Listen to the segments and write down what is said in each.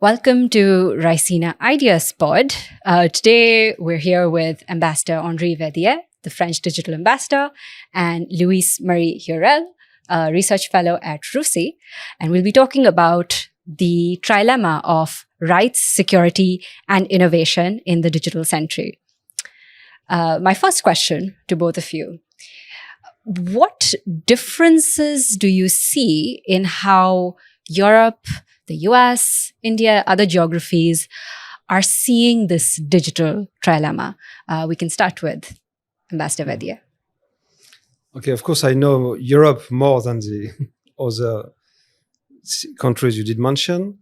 Welcome to Raisina Ideas Pod. Today, we're here with Ambassador Henri Verdier, the French Digital Ambassador, and Louise Marie Hurel, a research fellow at RUSI. And we'll be talking about the trilemma of rights, security, and innovation in the digital century. My first question to both of you: what differences do you see in how Europe, the US, India, other geographies are seeing this digital trilemma? We can start with Ambassador Verdier. Okay, of course, I know Europe more than the other countries you did mention.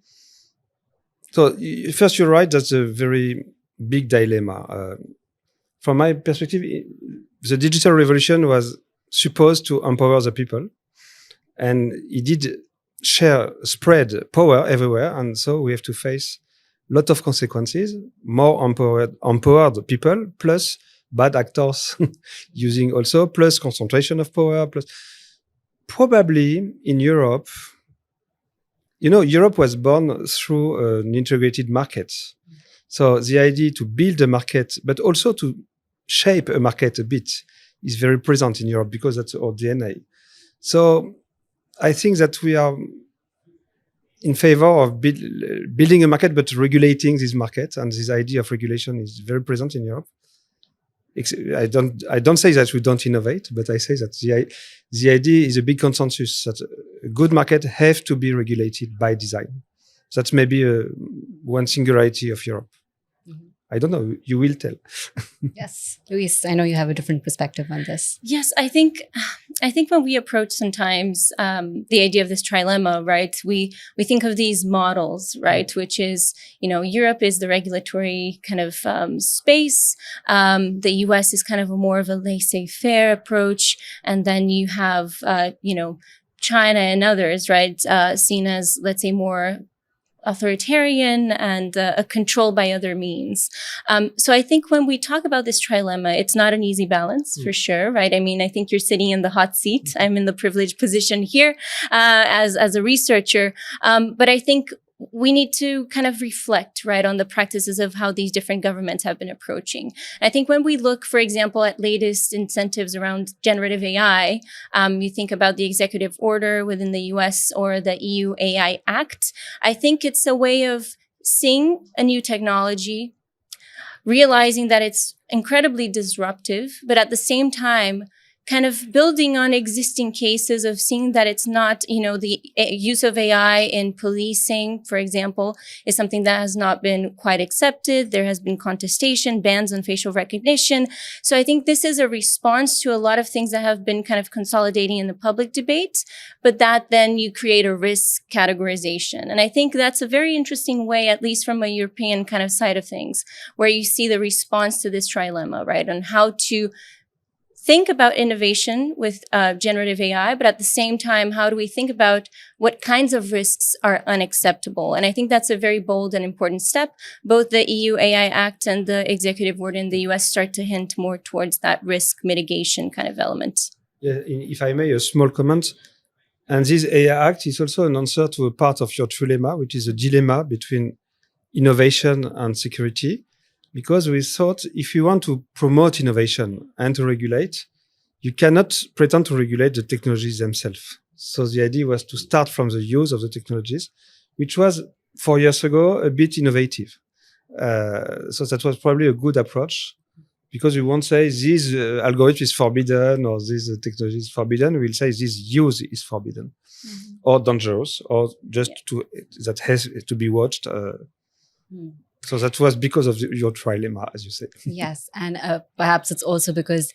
So first, you're right, that's a very big dilemma. From my perspective, the digital revolution was supposed to empower the people, and it did spread power everywhere, and so we have to face a lot of consequences, more empowered people, plus bad actors using also, plus concentration of power, plus probably in Europe, Europe was born through an integrated market. So the idea to build a market, but also to shape a market a bit, is very present in Europe because that's our DNA. So I think that we are in favor of building a market, but regulating this market, and this idea of regulation is very present in Europe. I don't say that we don't innovate, but I say that the idea is a big consensus that a good market have to be regulated by design. That's maybe one singularity of Europe. I don't know. You will tell. Yes, Louise, I know you have a different perspective on this. Yes, I think when we approach sometimes the idea of this trilemma, right, we think of these models, right, which is, Europe is the regulatory kind of space. The US is kind of more of a laissez-faire approach. And then you have, China and others, right, seen as, let's say, more authoritarian and controlled by other means. So I think when we talk about this trilemma, it's not an easy balance for sure, right? I mean, I think you're sitting in the hot seat. I'm in the privileged position here as a researcher. But I think we need to kind of reflect, right, on the practices of how these different governments have been approaching. I think when we look, for example, at latest incentives around generative AI, you think about the executive order within the US or the EU AI Act. I think it's a way of seeing a new technology, realizing that it's incredibly disruptive, but at the same time, kind of building on existing cases of seeing that it's not, the use of AI in policing, for example, is something that has not been quite accepted. There has been contestation, bans on facial recognition. So I think this is a response to a lot of things that have been kind of consolidating in the public debate, but that then you create a risk categorization. And I think that's a very interesting way, at least from a European kind of side of things, where you see the response to this trilemma, right, on how to think about innovation with generative AI, but at the same time, how do we think about what kinds of risks are unacceptable? And I think that's a very bold and important step. Both the EU AI Act and the executive order in the US start to hint more towards that risk mitigation kind of element. Yeah, if I may, a small comment. And this AI Act is also an answer to a part of your trilemma, which is a dilemma between innovation and security. Because we thought if you want to promote innovation and to regulate, you cannot pretend to regulate the technologies themselves. So the idea was to start from the use of the technologies, which was 4 years ago a bit innovative. So that was probably a good approach, because we won't say this algorithm is forbidden or this technology is forbidden. We'll say this use is forbidden or dangerous or just that has to be watched. So that was because of your trilemma, as you say. Yes, and perhaps it's also because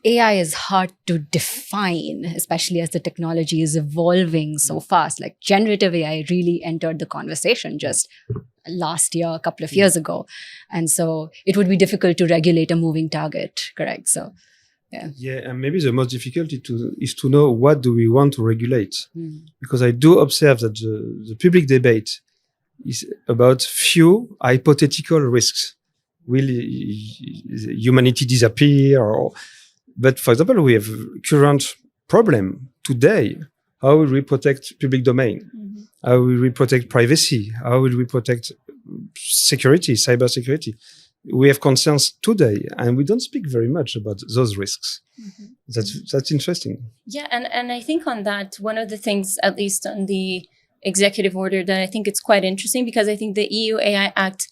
AI is hard to define, especially as the technology is evolving so fast. Like generative AI really entered the conversation just last year, a couple of years ago. And so it would be difficult to regulate a moving target, correct? So, yeah. Yeah, and maybe the most difficulty is to know what do we want to regulate. Because I do observe that the public debate is about few hypothetical risks. Will humanity disappear? But for example, we have current problem today How will we protect public domain? How will we protect privacy? How will we protect security, cyber security? We have concerns today, and we don't speak very much about those risks. That's interesting. Yeah, and I think on that, one of the things, at least on the executive order, that I think it's quite interesting, because I think the EU AI Act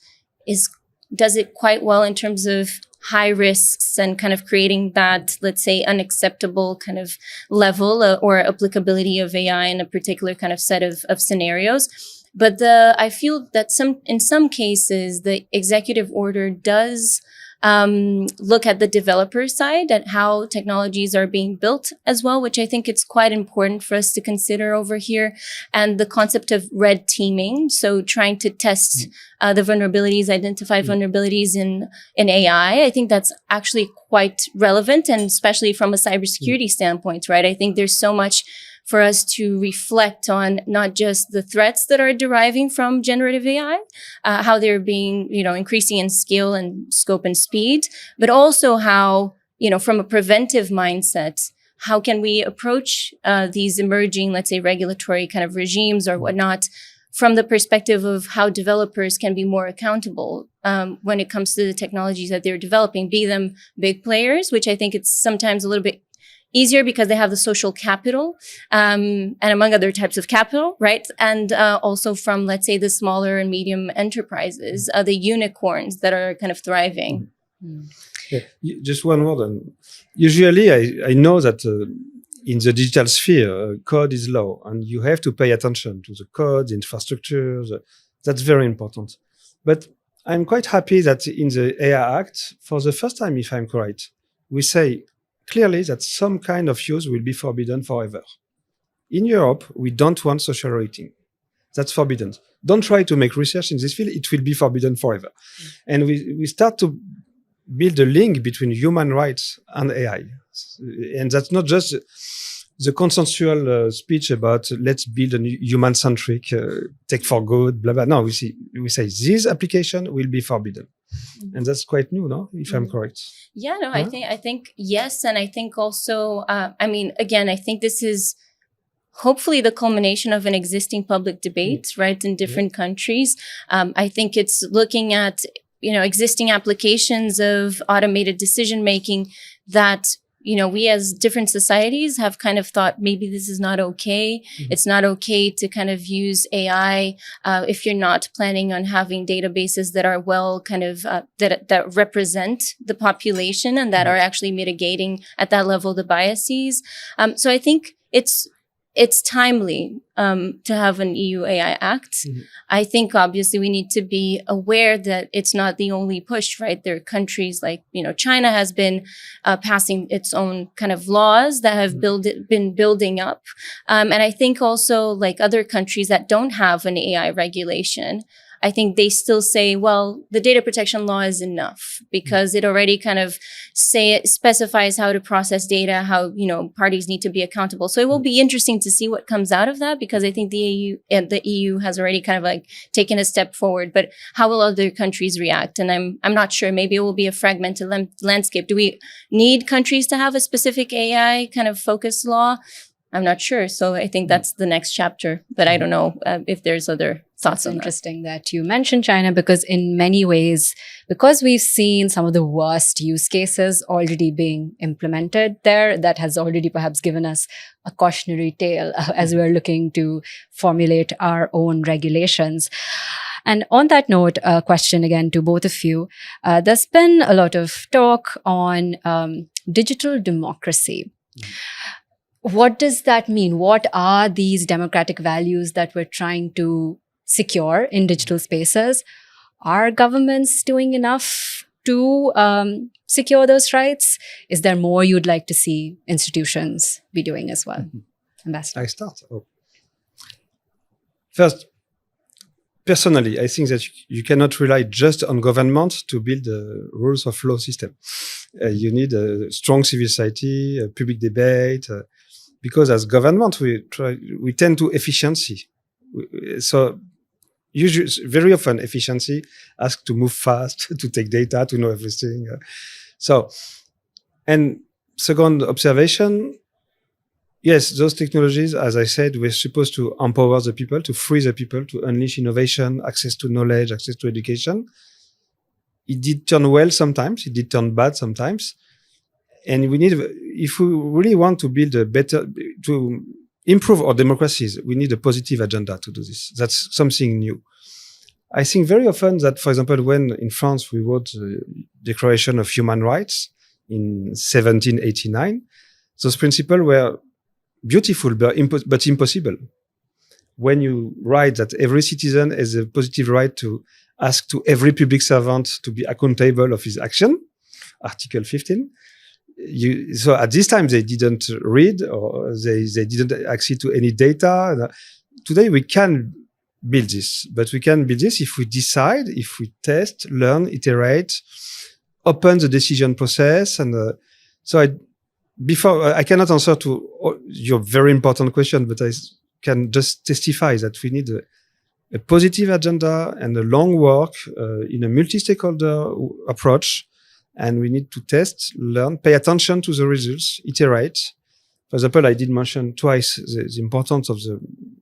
does it quite well in terms of high risks and kind of creating that, let's say, unacceptable kind of level or applicability of AI in a particular kind of set of scenarios. But I feel that in some cases, the executive order does look at the developer side, at how technologies are being built as well, which I think it's quite important for us to consider over here. And the concept of red teaming, so trying to test the vulnerabilities, identify vulnerabilities in AI. I think that's actually quite relevant, and especially from a cybersecurity standpoint, right? I think there's so much for us to reflect on, not just the threats that are deriving from generative AI, how they're being, increasing in scale and scope and speed, but also how, from a preventive mindset, how can we approach these emerging, let's say, regulatory kind of regimes or whatnot, from the perspective of how developers can be more accountable when it comes to the technologies that they're developing, be them big players, which I think it's sometimes a little bit easier because they have the social capital, and among other types of capital, right? And also from, let's say, the smaller and medium enterprises, the unicorns that are kind of thriving. Yeah, just one word. Usually, I know that in the digital sphere, code is low, and you have to pay attention to the code, the infrastructure. That's very important. But I'm quite happy that in the AI Act, for the first time, if I'm correct, we say clearly that some kind of use will be forbidden forever. In Europe, we don't want social rating. That's forbidden. Don't try to make research in this field. It will be forbidden forever. And we start to build a link between human rights and AI. And that's not just the consensual speech about let's build a human-centric tech for good, blah, blah. No, we say this application will be forbidden. And that's quite new, no? If I'm correct. Yeah, no, I think yes. And I think also, again, I think this is hopefully the culmination of an existing public debate, right, in different countries. I think it's looking at, existing applications of automated decision-making that, we as different societies have kind of thought maybe this is not okay. It's not okay to kind of use AI if you're not planning on having databases that are well kind of that represent the population and that are actually mitigating at that level the biases. So I think it's timely to have an EU AI Act. I think obviously we need to be aware that it's not the only push, right? There are countries like, China has been passing its own kind of laws that have been building up. And I think also like other countries that don't have an AI regulation, I think they still say, well, the data protection law is enough because it already kind of specifies how to process data, how, parties need to be accountable. So it will be interesting to see what comes out of that, because I think the EU has already kind of like taken a step forward, but how will other countries react? And I'm not sure. Maybe it will be a fragmented landscape. Do we need countries to have a specific AI kind of focused law? I'm not sure. So I think that's the next chapter, but I don't know if there's other thoughts on that. It's interesting that you mentioned China, because in many ways, because we've seen some of the worst use cases already being implemented there, that has already perhaps given us a cautionary tale as we're looking to formulate our own regulations. And on that note, a question again to both of you. There's been a lot of talk on digital democracy. What does that mean? What are these democratic values that we're trying to secure in digital spaces? Are governments doing enough to secure those rights? Is there more you'd like to see institutions be doing as well? Ambassador. I start. First, personally, I think that you cannot rely just on government to build the rules of law system. You need a strong civil society, a public debate, because as government, we tend to efficiency. So usually, very often efficiency asks to move fast, to take data, to know everything. And second observation, yes, those technologies, as I said, were supposed to empower the people, to free the people, to unleash innovation, access to knowledge, access to education. It did turn well sometimes. It did turn bad sometimes. And we need, if we really want to build a better, to improve our democracies, we need a positive agenda to do this. That's something new. I think very often that, for example, when in France we wrote the Declaration of Human Rights in 1789, those principles were beautiful but impossible. When you write that every citizen has a positive right to ask to every public servant to be accountable of his action, Article 15, so at this time they didn't read or they didn't access to any data. Today we can build this, but we can build this if we decide, if we test, learn, iterate, open the decision process. And I cannot answer to your very important question, but I can just testify that we need a positive agenda and a long work in a multi-stakeholder approach. And we need to test, learn, pay attention to the results, iterate. For example, I did mention twice the importance of the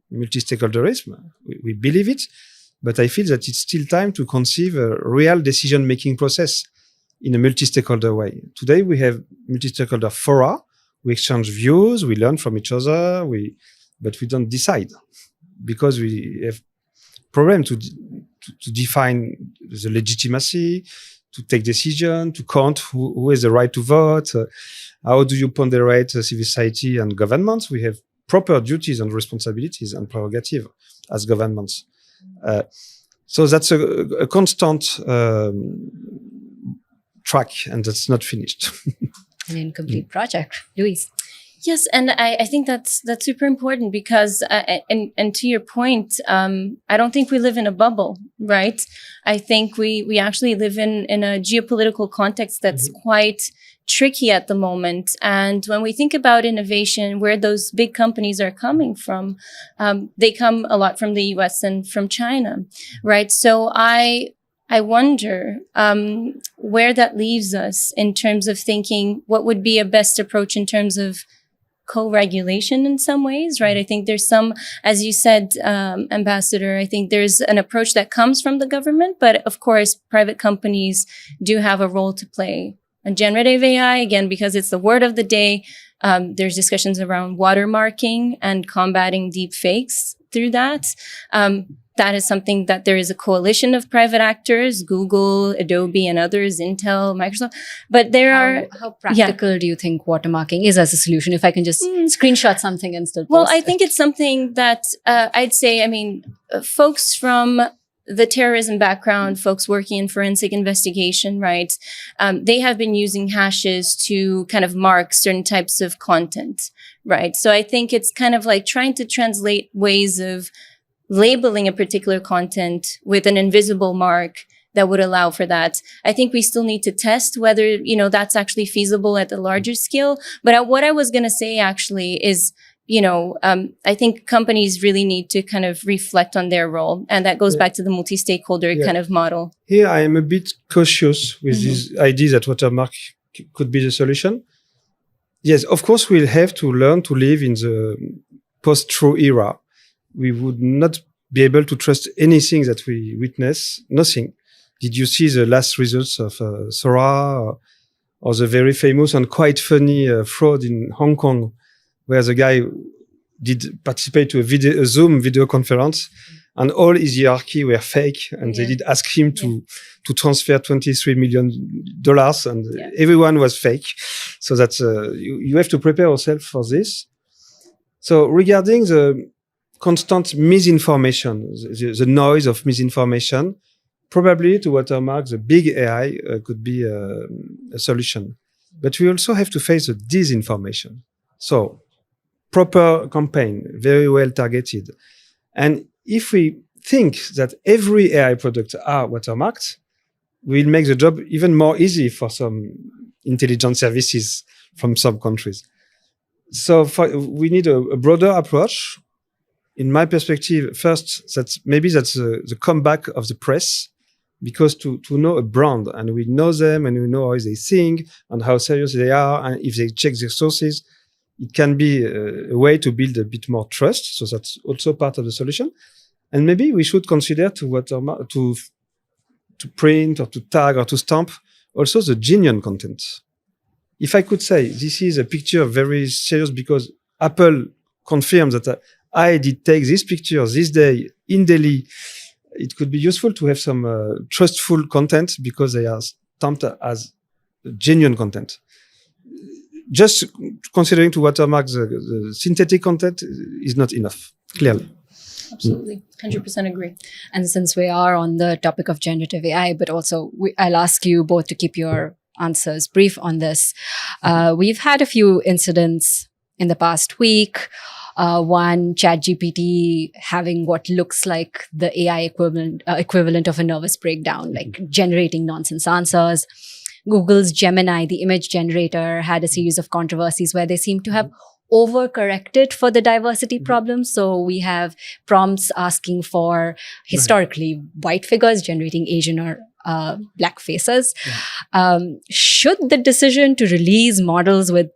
multi-stakeholderism. We believe it, but I feel that it's still time to conceive a real decision-making process in a multi-stakeholder way. Today, we have multi-stakeholder fora. We exchange views, we learn from each other, but we don't decide because we have problem to define the legitimacy, to take decision, to count who has the right to vote. How do you ponderate civil society and governments? We have proper duties and responsibilities and prerogative as governments. So that's a constant track, and that's not finished. An incomplete project. Louise. Yes, and I think that's super important because, and to your point, I don't think we live in a bubble, right? I think we actually live in a geopolitical context that's quite tricky at the moment. And when we think about innovation, where those big companies are coming from, they come a lot from the US and from China, right? So I wonder where that leaves us in terms of thinking what would be a best approach in terms of co-regulation in some ways, right? I think there's some, as you said, Ambassador, I think there's an approach that comes from the government, but of course, private companies do have a role to play. And generative AI, again, because it's the word of the day, there's discussions around watermarking and combating deep fakes through that. That is something that there is a coalition of private actors, Google, Adobe, and others, Intel, Microsoft. But there are... How practical do you think watermarking is as a solution? If I can just screenshot something and still post Well, I think it's something that I'd say, folks from the terrorism background, folks working in forensic investigation, right? They have been using hashes to kind of mark certain types of content, right? So I think it's kind of like trying to translate ways of labeling a particular content with an invisible mark that would allow for that. I think we still need to test whether, that's actually feasible at the larger scale. But what I was going to say actually is, I think companies really need to kind of reflect on their role. And that goes back to the multi-stakeholder kind of model. Here, I am a bit cautious with this idea that watermark could be the solution. Yes, of course, we'll have to learn to live in the post-truth era. We would not be able to trust anything that we witness, nothing. Did you see the last results of Sora or the very famous and quite funny fraud in Hong Kong, where the guy did participate to a Zoom video conference and all his hierarchy were fake and they did ask him to transfer $23 million and everyone was fake. So that's, you have to prepare yourself for this. So regarding the constant misinformation, the noise of misinformation, probably to watermark the big AI could be a solution. But we also have to face the disinformation. So proper campaign, very well targeted. And if we think that every AI product are watermarked, we'll make the job even more easy for some intelligence services from some countries. So we need a broader approach. In my perspective, first, that's the comeback of the press, because to know a brand and we know them and we know how they think and how serious they are and if they check their sources, it can be a way to build a bit more trust. So that's also part of the solution. And maybe we should consider to print or to tag or to stamp also the genuine content. If I could say this is a picture very serious because Apple confirms that I did take this picture this day in Delhi, it could be useful to have some trustful content because they are stamped as genuine content. Just considering to watermark the synthetic content is not enough, clearly. Absolutely. 100% agree. And since we are on the topic of generative AI, but also I'll ask you both to keep your answers brief on this. We've had a few incidents in the past week. One, ChatGPT having what looks like the AI equivalent of a nervous breakdown, like generating nonsense answers. Google's Gemini, the image generator, had a series of controversies where they seem to have overcorrected for the diversity problem. So we have prompts asking for historically white figures generating Asian or black faces. Should the decision to release models with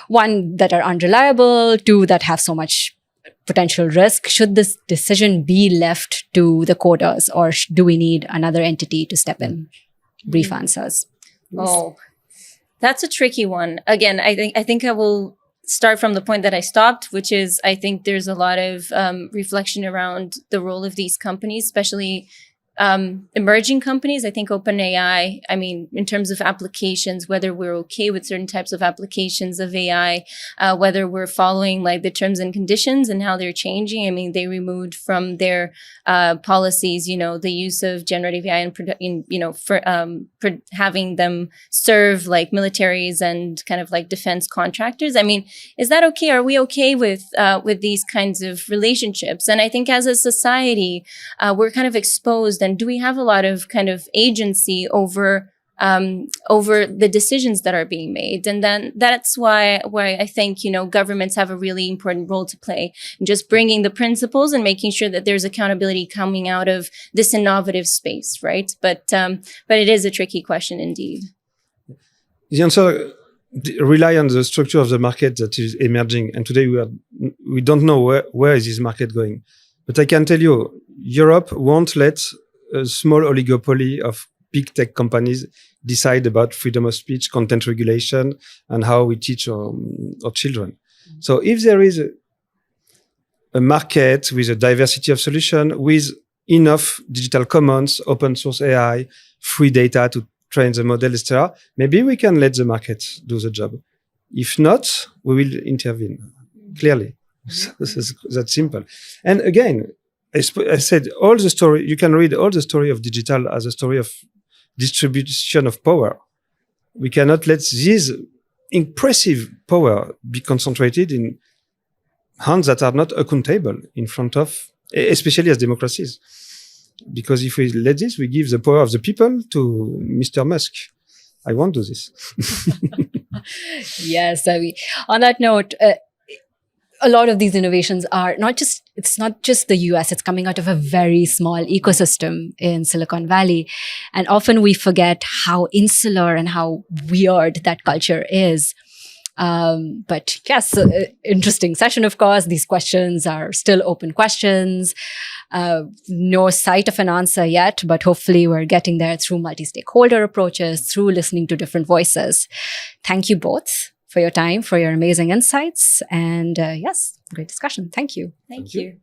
one that are unreliable, two that have so much potential risk, should this decision be left to the coders, or do we need another entity to step in? Brief answers. Oh, that's a tricky one. Again, I think I will start from the point that I stopped, which is I think there's a lot of reflection around the role of these companies, especially emerging companies. I think OpenAI, I mean, in terms of applications, whether we're okay with certain types of applications of AI, whether we're following like the terms and conditions and how they're changing. I mean, they removed from their policies, the use of generative AI for having them serve like militaries and kind of like defense contractors. I mean, is that okay? Are we okay with these kinds of relationships? And I think as a society, we're kind of exposed. And do we have a lot of kind of agency over the decisions that are being made? And then that's why I think, governments have a really important role to play in just bringing the principles and making sure that there's accountability coming out of this innovative space, right? But it is a tricky question indeed. The answer rely on the structure of the market that is emerging. And today we don't know where is this market going. But I can tell you, Europe won't let a small oligopoly of big tech companies decide about freedom of speech, content regulation, and how we teach our children. So if there is a market with a diversity of solution, with enough digital commons, open source AI, free data to train the model, etc., maybe we can let the market do the job. If not, we will intervene, clearly. That's simple. And again, I said all the story, you can read all the story of digital as a story of distribution of power. We cannot let this impressive power be concentrated in hands that are not accountable in front of, especially as democracies. Because if we let this, we give the power of the people to Mr. Musk. I won't do this. Yes, on that note, a lot of these innovations are it's not just the US, it's coming out of a very small ecosystem in Silicon Valley. And often we forget how insular and how weird that culture is. But yes, interesting session, of course. These questions are still open questions. No sight of an answer yet, but hopefully we're getting there through multi-stakeholder approaches, through listening to different voices. Thank you both for your time, for your amazing insights. And yes, great discussion. Thank you. Thank you.